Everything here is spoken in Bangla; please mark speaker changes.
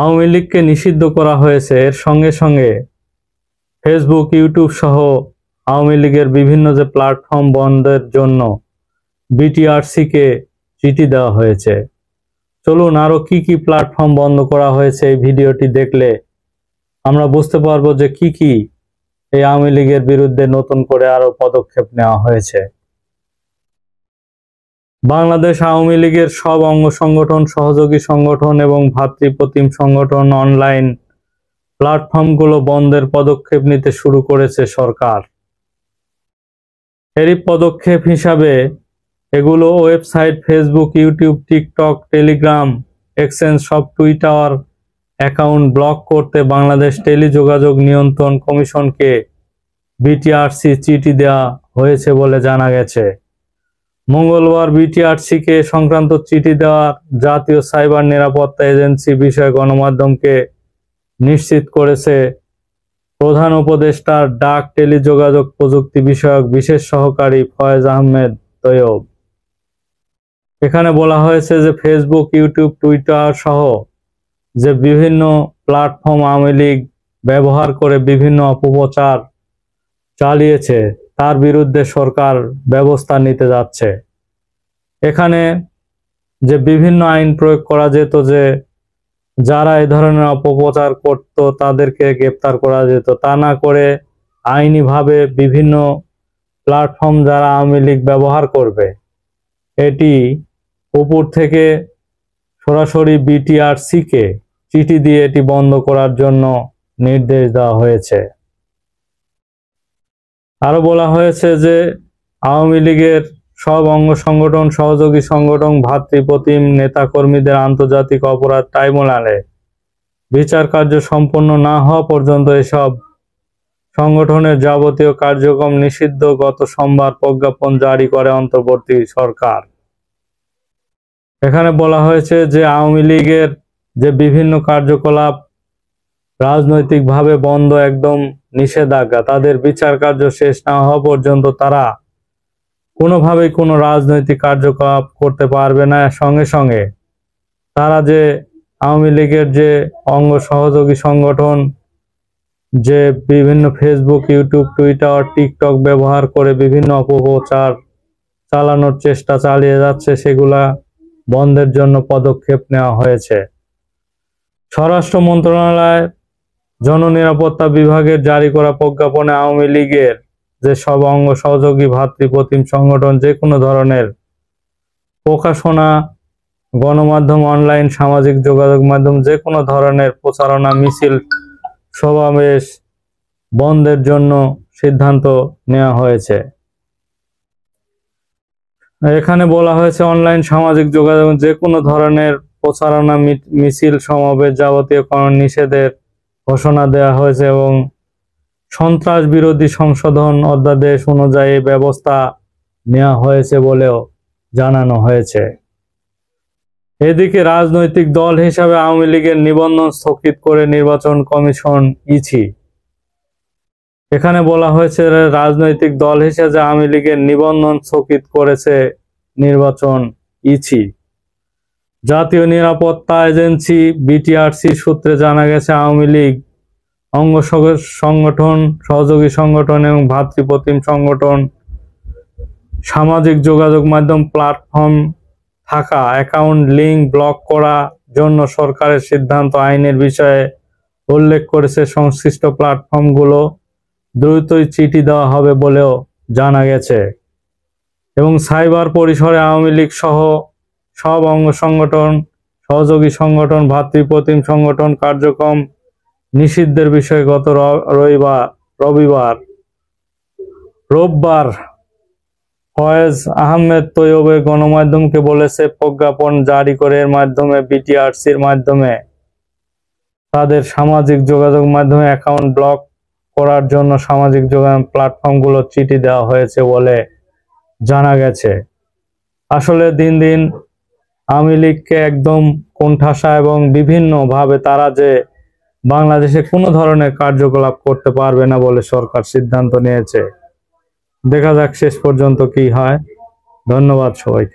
Speaker 1: আওয়ামী লীগকে নিষিদ্ধ করা হয়েছে। এর সঙ্গে সঙ্গে ফেসবুক, ইউটিউব সহ আওয়ামী লীগের বিভিন্ন যে প্ল্যাটফর্ম বন্ধের জন্য বিটিআরসিকে চিঠি দেওয়া হয়েছে। চলুন আরো কি কি প্ল্যাটফর্ম বন্ধ করা হয়েছে এই ভিডিওটি দেখলে আমরা বুঝতে পারবো যে কি কি এই আওয়ামী লীগের বিরুদ্ধে নতুন করে আরো পদক্ষেপ নেওয়া হয়েছে। বাংলাদেশ আওয়ামী লীগের সব অঙ্গ সংগঠন, সহযোগী সংগঠন এবং ভাতৃপ্রতিম সংগঠন অনলাইন প্ল্যাটফর্মগুলো বন্ধের পদক্ষেপ নিতে শুরু করেছে সরকার। এরই পদক্ষেপ হিসাবে এগুলো website, Facebook, YouTube, TikTok, Telegram, exchange সব টুইটার অ্যাকাউন্ট ব্লক করতে বাংলাদেশ টেলিযোগাযোগ নিয়ন্ত্রণ কমিশনকে বিটিআরসি চিঠি দেওয়া হয়েছে বলে জানা গেছে। মঙ্গলবার বিটিআরসিকে সংক্রান্ত চিঠি দেওয়ার জাতীয় সাইবার নিরাপত্তা এজেন্সি বিষয়ে গণমাধ্যমকে নিশ্চিত করেছে প্রধান উপদেষ্টার ডাক টেলিযোগাযোগ প্রযুক্তি বিষয়ক বিশেষ সহকারী ফয়েজ আহমেদ তৈয়ব। এখানে বলা হয়েছে যে ফেসবুক, ইউটিউব, টুইটার সহ যে বিভিন্ন প্ল্যাটফর্ম আওয়ামী লীগ ব্যবহার করে বিভিন্ন অপপ্রচার চালিয়েছে তার বিরুদ্ধে সরকার ব্যবস্থা নিতে যাচ্ছে। এখানে যে বিভিন্ন আইন প্রয়োগ করা যেত, যে যারা এই ধরনের অপপ্রচার করত তাদেরকে গ্রেপ্তার করা যেত, তা না করে আইনিভাবে বিভিন্ন প্ল্যাটফর্ম যারা আওয়ামী লীগ ব্যবহার করবে এটি উপর থেকে সরাসরি বিটিআরসিকে চিঠি দিয়ে এটি বন্ধ করার জন্য নির্দেশ দেওয়া হয়েছে। আরো বলা হয়েছে যে আওয়ামী লীগের সব অঙ্গ সংগঠন, সহযোগী সংগঠন, ভাতৃপ্রতিম নেতাকর্মীদের আন্তর্জাতিক অপরাধ ট্রাইব্যুনালে বিচার কার্য সম্পন্ন না হওয়া পর্যন্ত এসব সংগঠনের যাবতীয় কার্যক্রম নিষিদ্ধ গত সোমবার প্রজ্ঞাপন জারি করে অন্তর্বর্তী সরকার। এখানে বলা হয়েছে যে আওয়ামী লীগের যে বিভিন্ন কার্যকলাপ রাজনৈতিকভাবে বন্ধ, একদম নিষেধাজ্ঞা, তাদের বিচার কার্য শেষ না হওয়া পর্যন্ত তারা কোনোভাবেই কোনো রাজনৈতিক কার্যকলাপ করতে পারবে না। সঙ্গে সঙ্গে তারা যে আওয়ামী লীগের যে অঙ্গ সহযোগী সংগঠন যে বিভিন্ন ফেসবুক, ইউটিউব, টুইটার, টিকটক ব্যবহার করে বিভিন্ন অপপ্রচার চালানোর চেষ্টা চালিয়ে যাচ্ছে সেগুলা বন্ধের জন্য পদক্ষেপ নেওয়া হয়েছে। স্বরাষ্ট্র মন্ত্রণালয় জননিরাপত্তা বিভাগের জারি করা প্রজ্ঞাপনে আওয়ামী লীগের যে সব অঙ্গ সহযোগী ভাতৃপ্রতিম সংগঠন যে কোনো ধরনের প্রকাশনা, গণমাধ্যম, অনলাইন সামাজিক যোগাযোগ মাধ্যম যে কোনো ধরনের প্রচারণা, মিছিল, সমাবেশ বন্ধের জন্য সিদ্ধান্ত নেওয়া হয়েছে। এখানে বলা হয়েছে অনলাইন সামাজিক যোগাযোগ যে কোনো ধরনের প্রচারণা, মিছিল, সমাবেশ যাবতীয় নিষেধের ঘোষণা দেওয়া হয়েছে এবং সন্ত্রাস বিরোধী সংশোধন অধ্যাদেশ অনুযায়ী ব্যবস্থা নেওয়া হয়েছে বলেও জানানো হয়েছে। এদিকে রাজনৈতিক দল হিসাবে আওয়ামী লীগের নিবন্ধন স্থগিত করে নির্বাচন কমিশন ইসি। এখানে বলা হয়েছে রাজনৈতিক দল হিসেবে আওয়ামী লীগের নিবন্ধন স্থগিত করেছে নির্বাচন ইসি। জাতীয় নিরাপত্তা এজেন্সি বিটিআরসি সূত্রে জানা গেছে আওয়ামী লীগ অঙ্গ সংগঠন, সহযোগী সংগঠন এবং ভাতৃপ্রতিম সংগঠন সামাজিক যোগাযোগ মাধ্যম প্ল্যাটফর্ম থাকা অ্যাকাউন্ট লিঙ্ক ব্লক করার জন্য সরকারের সিদ্ধান্ত আইনের বিষয়ে উল্লেখ করেছে। সংশ্লিষ্ট প্ল্যাটফর্মগুলো দ্রুতই চিঠি দেওয়া হবে বলেও জানা গেছে এবং সাইবার পরিসরে আওয়ামী লীগ সহ সব অঙ্গ সংগঠন, সহযোগী সংগঠন, ভাতৃপ্রতিম সংগঠন কার্যক্রম নিষিদ্ধের বিষয়ে গত রোববার ফয়েজ আহমেদ তৈয়ব গণমাধ্যমকে বলেছে প্রজ্ঞাপন জারি করে এর মাধ্যমে বিটিআরসির মাধ্যমে তাদের সামাজিক যোগাযোগ মাধ্যমে অ্যাকাউন্ট ব্লক করার জন্য সামাজিক যোগাযোগ প্ল্যাটফর্মগুলো চিঠি দেওয়া হয়েছে বলে জানা গেছে। আসলে দিন দিন আওয়ামী লীগকে একদম কোণঠাসা এবং বিভিন্নভাবে তারা যে বাংলাদেশে কোনো ধরনের কার্যকলাপ করতে পারবে না বলে সরকার সিদ্ধান্ত নিয়েছে। দেখা যাক শেষ পর্যন্ত কি হয়। ধন্যবাদ সবাইকে।